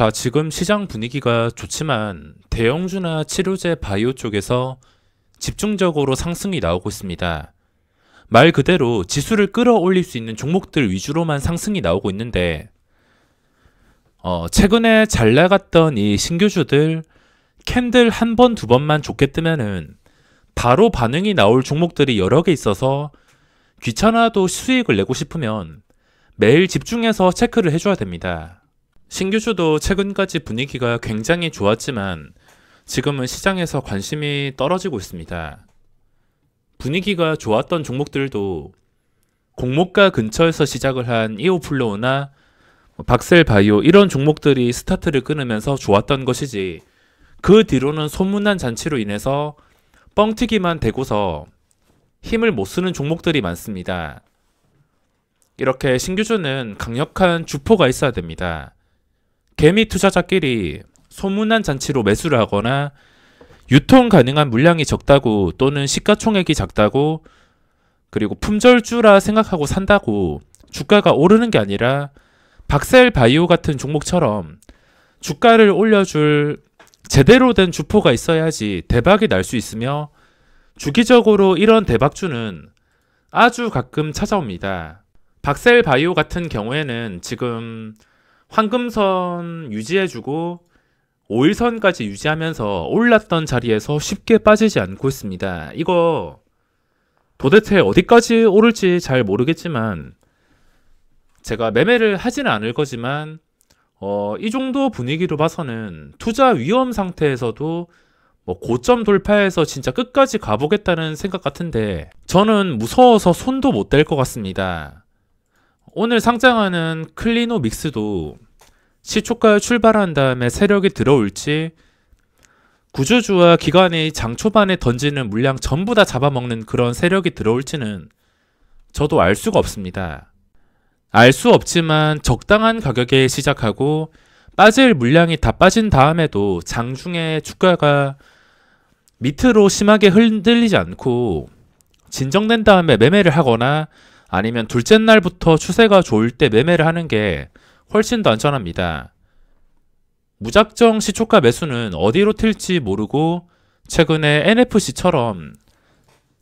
자, 지금 시장 분위기가 좋지만 대형주나 치료제 바이오 쪽에서 집중적으로 상승이 나오고 있습니다. 말 그대로 지수를 끌어올릴 수 있는 종목들 위주로만 상승이 나오고 있는데 최근에 잘 나갔던 이 신규주들 캔들 한 번, 두 번만 좋게 뜨면은 바로 반응이 나올 종목들이 여러 개 있어서 귀찮아도 수익을 내고 싶으면 매일 집중해서 체크를 해줘야 됩니다. 신규주도 최근까지 분위기가 굉장히 좋았지만 지금은 시장에서 관심이 떨어지고 있습니다. 분위기가 좋았던 종목들도 공모가 근처에서 시작을 한 이오플로우나 박셀바이오 이런 종목들이 스타트를 끊으면서 좋았던 것이지, 그 뒤로는 소문난 잔치로 인해서 뻥튀기만 되고서 힘을 못 쓰는 종목들이 많습니다. 이렇게 신규주는 강력한 주포가 있어야 됩니다. 개미 투자자끼리 소문난 잔치로 매수를 하거나 유통 가능한 물량이 적다고 또는 시가총액이 작다고 그리고 품절주라 생각하고 산다고 주가가 오르는 게 아니라 박셀바이오 같은 종목처럼 주가를 올려줄 제대로 된 주포가 있어야지 대박이 날 수 있으며, 주기적으로 이런 대박주는 아주 가끔 찾아옵니다. 박셀바이오 같은 경우에는 지금 황금선 유지해주고 5일선까지 유지하면서 올랐던 자리에서 쉽게 빠지지 않고 있습니다. 이거 도대체 어디까지 오를지 잘 모르겠지만 제가 매매를 하지는 않을 거지만 이 정도 분위기로 봐서는 투자 위험 상태에서도 고점 돌파해서 진짜 끝까지 가보겠다는 생각 같은데, 저는 무서워서 손도 못 댈 것 같습니다. 오늘 상장하는 클리노믹스도 시초가에 출발한 다음에 세력이 들어올지, 구조주와 기관이 장 초반에 던지는 물량 전부 다 잡아먹는 그런 세력이 들어올지는 저도 알 수가 없습니다. 알 수 없지만 적당한 가격에 시작하고 빠질 물량이 다 빠진 다음에도 장중에 주가가 밑으로 심하게 흔들리지 않고 진정된 다음에 매매를 하거나 아니면 둘째 날부터 추세가 좋을 때 매매를 하는 게 훨씬 더 안전합니다. 무작정 시초가 매수는 어디로 튈지 모르고 최근에 NFC처럼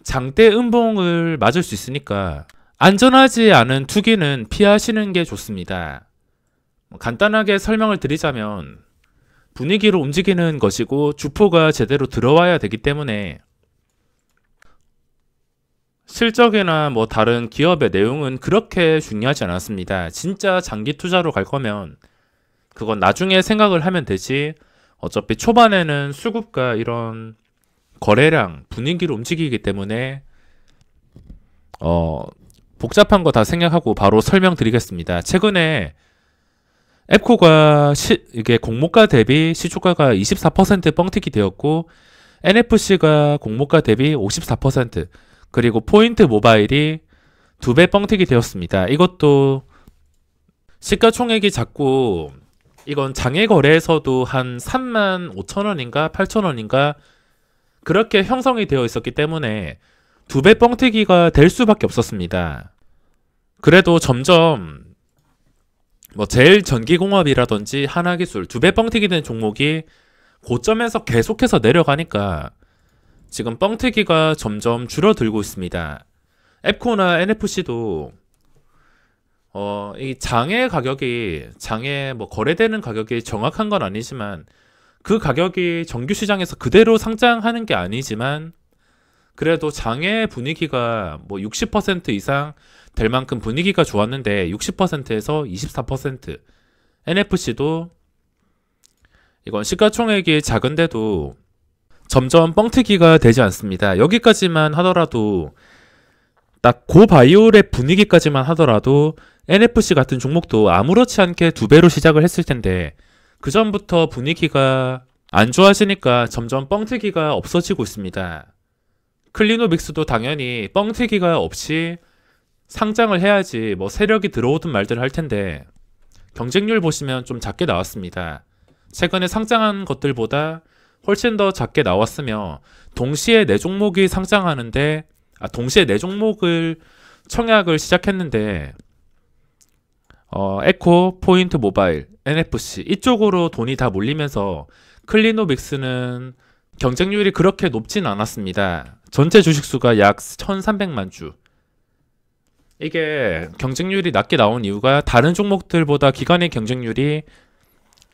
장대 음봉을 맞을 수 있으니까 안전하지 않은 투기는 피하시는 게 좋습니다. 간단하게 설명을 드리자면 분위기로 움직이는 것이고 주포가 제대로 들어와야 되기 때문에 실적이나 다른 기업의 내용은 그렇게 중요하지 않았습니다. 진짜 장기 투자로 갈 거면 그건 나중에 생각을 하면 되지, 어차피 초반에는 수급과 이런 거래량, 분위기로 움직이기 때문에 복잡한 거 다 생략하고 바로 설명드리겠습니다. 최근에 앱코가 이게 공모가 대비 시초가가 24% 뻥튀기 되었고, NFC가 공모가 대비 54%, 그리고 포인트 모바일이 2배 뻥튀기 되었습니다. 이것도 시가총액이 작고 이건 장외 거래에서도 한 35,000원인가 8,000원인가 그렇게 형성이 되어 있었기 때문에 2배 뻥튀기가 될 수밖에 없었습니다. 그래도 점점 제일전기공업이라든지 하나기술 2배 뻥튀기 된 종목이 고점에서 계속해서 내려가니까 지금 뻥튀기가 점점 줄어들고 있습니다. 앱코나 NFC도 이 장의 가격이 거래되는 가격이 정확한 건 아니지만 그 가격이 정규 시장에서 그대로 상장하는 게 아니지만 그래도 장의 분위기가 60% 이상 될 만큼 분위기가 좋았는데 60%에서 24%, NFC도 이건 시가총액이 작은데도 점점 뻥튀기가 되지 않습니다. 여기까지만 하더라도 딱 고바이올의 분위기까지만 하더라도 NFC 같은 종목도 아무렇지 않게 2배로 시작을 했을 텐데 그 전부터 분위기가 안 좋아지니까 점점 뻥튀기가 없어지고 있습니다. 클리노믹스도 당연히 뻥튀기가 없이 상장을 해야지 세력이 들어오든 말든 할 텐데 경쟁률 보시면 좀 작게 나왔습니다. 최근에 상장한 것들보다 훨씬 더 작게 나왔으며 동시에 4종목이 상장하는데 동시에 4종목을 청약을 시작했는데 에코, 포인트 모바일, NFC 이쪽으로 돈이 다 몰리면서 클리노믹스는 경쟁률이 그렇게 높진 않았습니다. 전체 주식수가 약 1300만 주. 이게 경쟁률이 낮게 나온 이유가 다른 종목들보다 기관의 경쟁률이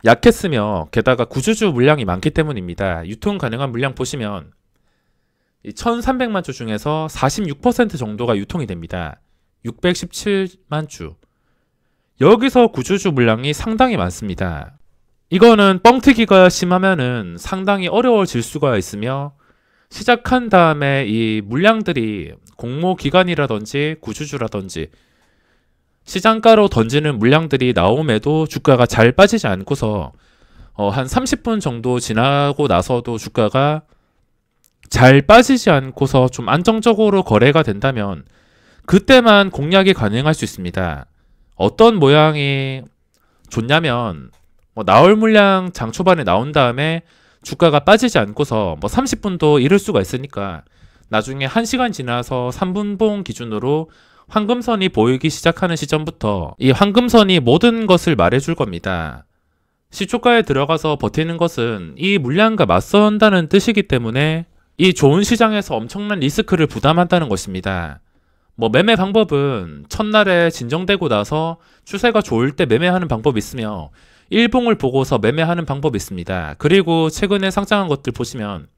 약했으며 게다가 구주주 물량이 많기 때문입니다. 유통 가능한 물량 보시면 이 1300만 주 중에서 46% 정도가 유통이 됩니다. 617만 주. 여기서 구주주 물량이 상당히 많습니다. 이거는 뻥튀기가 심하면은 상당히 어려워질 수가 있으며 시작한 다음에 이 물량들이 공모기관이라든지 구주주라든지 시장가로 던지는 물량들이 나옴에도 주가가 잘 빠지지 않고서 한 30분 정도 지나고 나서도 주가가 잘 빠지지 않고서 좀 안정적으로 거래가 된다면 그때만 공략이 가능할 수 있습니다. 어떤 모양이 좋냐면 나올 물량 장 초반에 나온 다음에 주가가 빠지지 않고서 30분도 이를 수가 있으니까 나중에 1시간 지나서 3분봉 기준으로 황금선이 보이기 시작하는 시점부터 이 황금선이 모든 것을 말해줄 겁니다. 시초가에 들어가서 버티는 것은 이 물량과 맞선다는 뜻이기 때문에 이 좋은 시장에서 엄청난 리스크를 부담한다는 것입니다. 매매 방법은 첫날에 진정되고 나서 추세가 좋을 때 매매하는 방법이 있으며 일봉을 보고서 매매하는 방법이 있습니다. 그리고 최근에 상장한 것들 보시면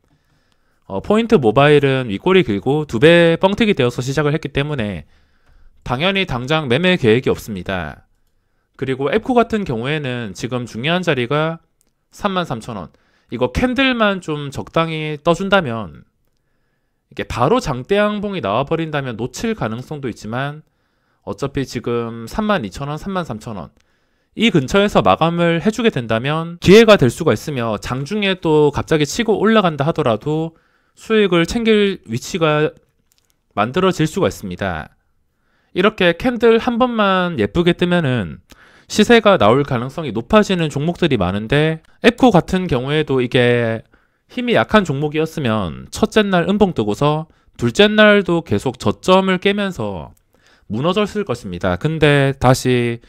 포인트 모바일은 윗골이 길고 2배 뻥튀기 되어서 시작을 했기 때문에 당연히 당장 매매 계획이 없습니다. 그리고 앱코 같은 경우에는 지금 중요한 자리가 33,000원. 이거 캔들만 좀 적당히 떠준다면 이게 바로 장대양봉이 나와버린다면 놓칠 가능성도 있지만 어차피 지금 32,000원, 33,000원 이 근처에서 마감을 해주게 된다면 기회가 될 수가 있으며 장중에 또 갑자기 치고 올라간다 하더라도 수익을 챙길 위치가 만들어질 수가 있습니다. 이렇게 캔들 한 번만 예쁘게 뜨면은 시세가 나올 가능성이 높아지는 종목들이 많은데 앱코 같은 경우에도 이게 힘이 약한 종목이었으면 첫째 날 음봉 뜨고서 둘째 날도 계속 저점을 깨면서 무너졌을 것입니다. 근데 다시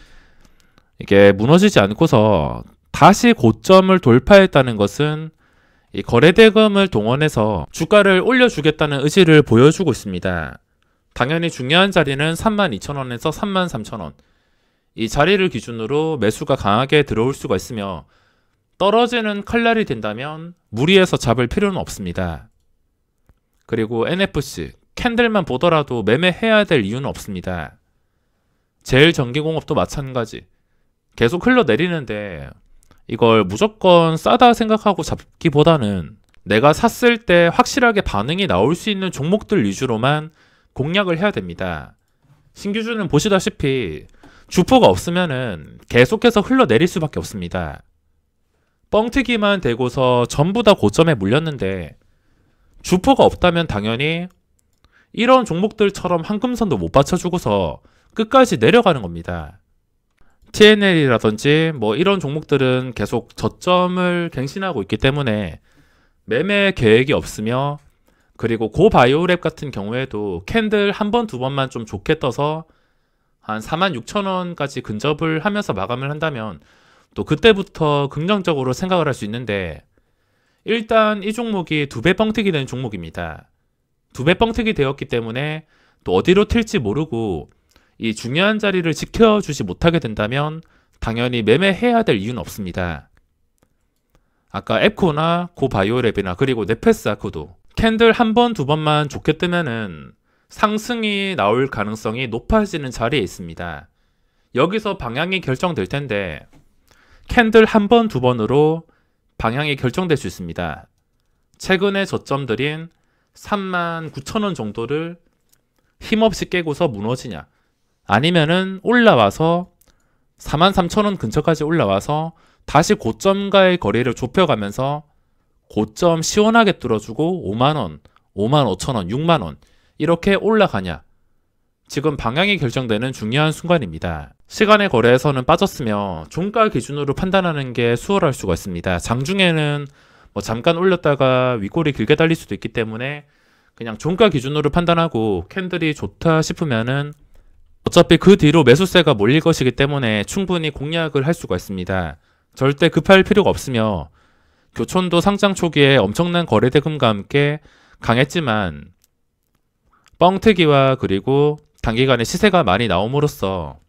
이게 무너지지 않고서 다시 고점을 돌파했다는 것은 이 거래대금을 동원해서 주가를 올려주겠다는 의지를 보여주고 있습니다. 당연히 중요한 자리는 32,000원에서 33,000원 이 자리를 기준으로 매수가 강하게 들어올 수가 있으며 떨어지는 칼날이 된다면 무리해서 잡을 필요는 없습니다. 그리고 NFC, 캔들만 보더라도 매매해야 될 이유는 없습니다. 제일전기공업도 마찬가지. 계속 흘러내리는데 이걸 무조건 싸다 생각하고 잡기보다는 내가 샀을 때 확실하게 반응이 나올 수 있는 종목들 위주로만 공략을 해야 됩니다. 신규주는 보시다시피 주포가 없으면은 계속해서 흘러내릴 수밖에 없습니다. 뻥튀기만 되고서 전부 다 고점에 물렸는데 주포가 없다면 당연히 이런 종목들처럼 황금선도 못 받쳐주고서 끝까지 내려가는 겁니다. TNL이라든지 이런 종목들은 계속 저점을 갱신하고 있기 때문에 매매 계획이 없으며 그리고 고바이오랩 같은 경우에도 캔들 한 번, 두 번만 좀 좋게 떠서 한 46,000원까지 근접을 하면서 마감을 한다면 또 그때부터 긍정적으로 생각을 할 수 있는데 일단 이 종목이 2배 뻥튀기 된 종목입니다. 2배 뻥튀기 되었기 때문에 또 어디로 튈지 모르고 이 중요한 자리를 지켜주지 못하게 된다면 당연히 매매해야 될 이유는 없습니다. 아까 앱코나 고바이오랩이나 그리고 네페스아크도 캔들 한 번, 두 번만 좋게 뜨면은 상승이 나올 가능성이 높아지는 자리에 있습니다. 여기서 방향이 결정될 텐데 캔들 한 번, 두 번으로 방향이 결정될 수 있습니다. 최근의 저점들인 39,000원 정도를 힘없이 깨고서 무너지냐 아니면은 올라와서 43,000원 근처까지 올라와서 다시 고점과의 거리를 좁혀가면서 고점 시원하게 뚫어주고 5만원, 55,000원, 6만원 이렇게 올라가냐. 지금 방향이 결정되는 중요한 순간입니다. 시간의 거래에서는 빠졌으며 종가 기준으로 판단하는 게 수월할 수가 있습니다. 장중에는 잠깐 올렸다가 윗골이 길게 달릴 수도 있기 때문에 그냥 종가 기준으로 판단하고 캔들이 좋다 싶으면은 어차피 그 뒤로 매수세가 몰릴 것이기 때문에 충분히 공략을 할 수가 있습니다. 절대 급할 필요가 없으며 교촌도 상장 초기에 엄청난 거래대금과 함께 강했지만 뻥튀기와 그리고 단기간에 시세가 많이 나옴으로써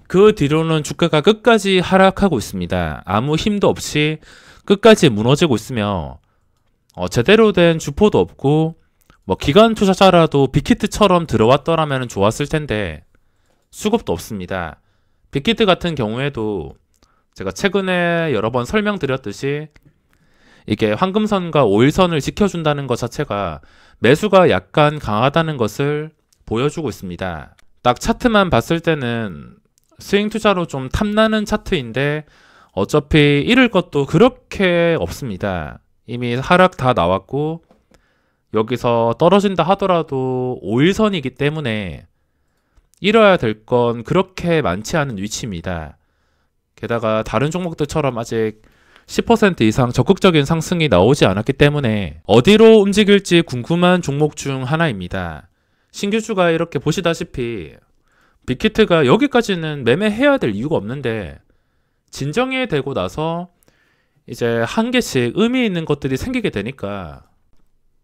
그 뒤로는 주가가 끝까지 하락하고 있습니다. 아무 힘도 없이 끝까지 무너지고 있으며 제대로 된 주포도 없고 기관 투자자라도 빅히트처럼 들어왔더라면 좋았을 텐데 수급도 없습니다. 빅히트 같은 경우에도 제가 최근에 여러 번 설명드렸듯이 이게 황금선과 5일선을 지켜준다는 것 자체가 매수가 약간 강하다는 것을 보여주고 있습니다. 딱 차트만 봤을 때는 스윙 투자로 좀 탐나는 차트인데 어차피 잃을 것도 그렇게 없습니다. 이미 하락 다 나왔고 여기서 떨어진다 하더라도 5일선이기 때문에 잃어야 될 건 그렇게 많지 않은 위치입니다. 게다가 다른 종목들처럼 아직 10% 이상 적극적인 상승이 나오지 않았기 때문에 어디로 움직일지 궁금한 종목 중 하나입니다. 신규주가 이렇게 보시다시피 빅히트가 여기까지는 매매해야 될 이유가 없는데 진정이 되고 나서 이제 한 개씩 의미 있는 것들이 생기게 되니까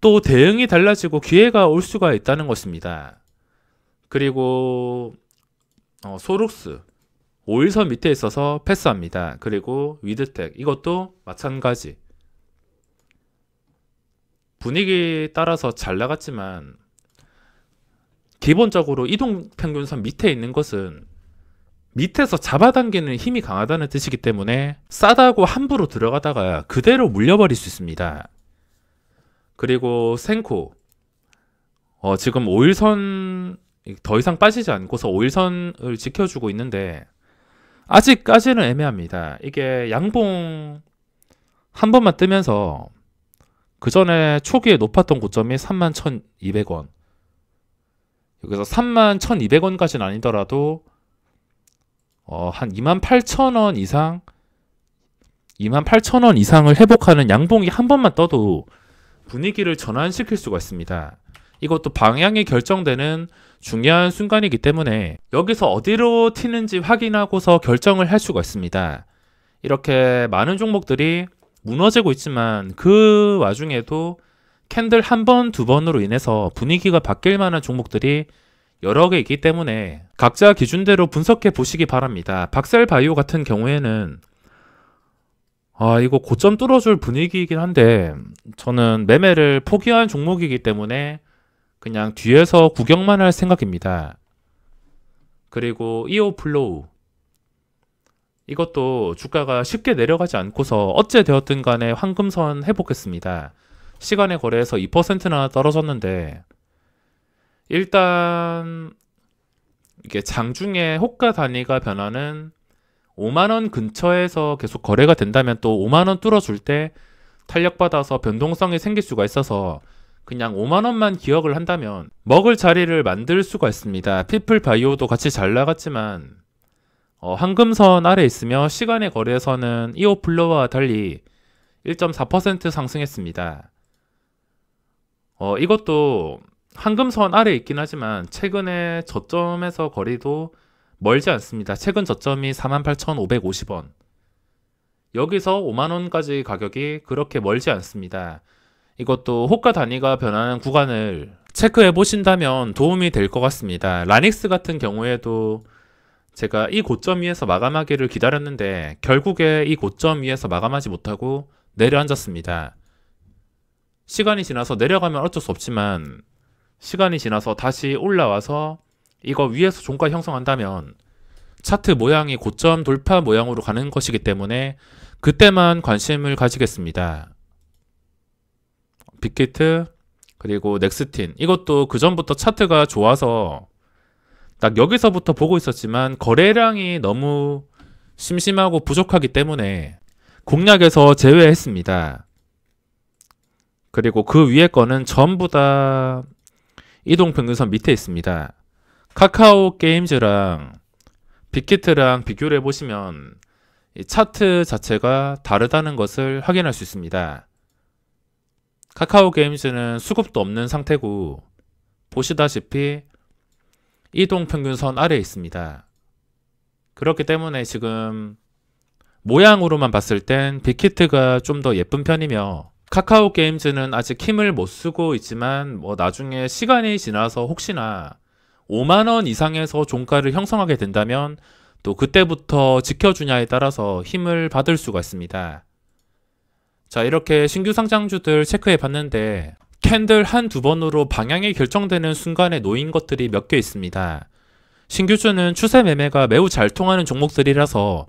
또 대응이 달라지고 기회가 올 수가 있다는 것입니다. 그리고 소룩스 5일선 밑에 있어서 패스합니다. 그리고 위드텍 이것도 마찬가지. 분위기 따라서 잘 나갔지만 기본적으로 이동평균선 밑에 있는 것은 밑에서 잡아당기는 힘이 강하다는 뜻이기 때문에 싸다고 함부로 들어가다가 그대로 물려버릴 수 있습니다. 그리고 생코 지금 5일선 더 이상 빠지지 않고서 5일선을 지켜주고 있는데 아직까지는 애매합니다. 이게 양봉 한 번만 뜨면서 그 전에 초기에 높았던 고점이 31,200원 여기서 31,200원까지는 아니더라도 한 28,000원 이상 28,000원 이상을 회복하는 양봉이 한 번만 떠도 분위기를 전환시킬 수가 있습니다. 이것도 방향이 결정되는 중요한 순간이기 때문에 여기서 어디로 튀는지 확인하고서 결정을 할 수가 있습니다. 이렇게 많은 종목들이 무너지고 있지만 그 와중에도 캔들 한 번, 두 번으로 인해서 분위기가 바뀔 만한 종목들이 여러 개 있기 때문에 각자 기준대로 분석해 보시기 바랍니다. 박셀바이오 같은 경우에는 이거 고점 뚫어줄 분위기이긴 한데 저는 매매를 포기한 종목이기 때문에 그냥 뒤에서 구경만 할 생각입니다. 그리고 이오플로우 이것도 주가가 쉽게 내려가지 않고서 어째 되었든 간에 황금선 회복했습니다. 시간의 거래에서 2%나 떨어졌는데 일단 이게 장중에 호가 단위가 변화는 5만원 근처에서 계속 거래가 된다면 또 5만원 뚫어줄 때 탄력받아서 변동성이 생길 수가 있어서 그냥 5만원만 기억을 한다면 먹을 자리를 만들 수가 있습니다. 피플바이오도 같이 잘 나갔지만 황금선 아래 있으며 시간의 거래에서는 이오플로와 달리 1.4% 상승했습니다. 이것도 황금선 아래 있긴 하지만 최근에 저점에서 거리도 멀지 않습니다. 최근 저점이 48,550원 여기서 5만원까지 가격이 그렇게 멀지 않습니다. 이것도 호가 단위가 변하는 구간을 체크해 보신다면 도움이 될 것 같습니다. 라닉스 같은 경우에도 제가 이 고점 위에서 마감하기를 기다렸는데 결국에 이 고점 위에서 마감하지 못하고 내려앉았습니다. 시간이 지나서 내려가면 어쩔 수 없지만 시간이 지나서 다시 올라와서 이거 위에서 종가 형성한다면 차트 모양이 고점 돌파 모양으로 가는 것이기 때문에 그때만 관심을 가지겠습니다. 빅히트 그리고 넥스틴 이것도 그 전부터 차트가 좋아서 딱 여기서부터 보고 있었지만 거래량이 너무 심심하고 부족하기 때문에 공략에서 제외했습니다. 그리고 그 위에 거는 전부 다 이동평균선 밑에 있습니다. 카카오 게임즈랑 빅히트랑 비교를 해보시면 이 차트 자체가 다르다는 것을 확인할 수 있습니다. 카카오 게임즈는 수급도 없는 상태고 보시다시피 이동평균선 아래에 있습니다. 그렇기 때문에 지금 모양으로만 봤을 땐 빅히트가 좀 더 예쁜 편이며 카카오 게임즈는 아직 힘을 못 쓰고 있지만 나중에 시간이 지나서 혹시나 5만원 이상에서 종가를 형성하게 된다면 또 그때부터 지켜주냐에 따라서 힘을 받을 수가 있습니다. 자, 이렇게 신규 상장주들 체크해 봤는데 캔들 한두 번으로 방향이 결정되는 순간에 놓인 것들이 몇 개 있습니다. 신규주는 추세 매매가 매우 잘 통하는 종목들이라서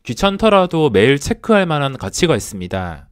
귀찮더라도 매일 체크할 만한 가치가 있습니다.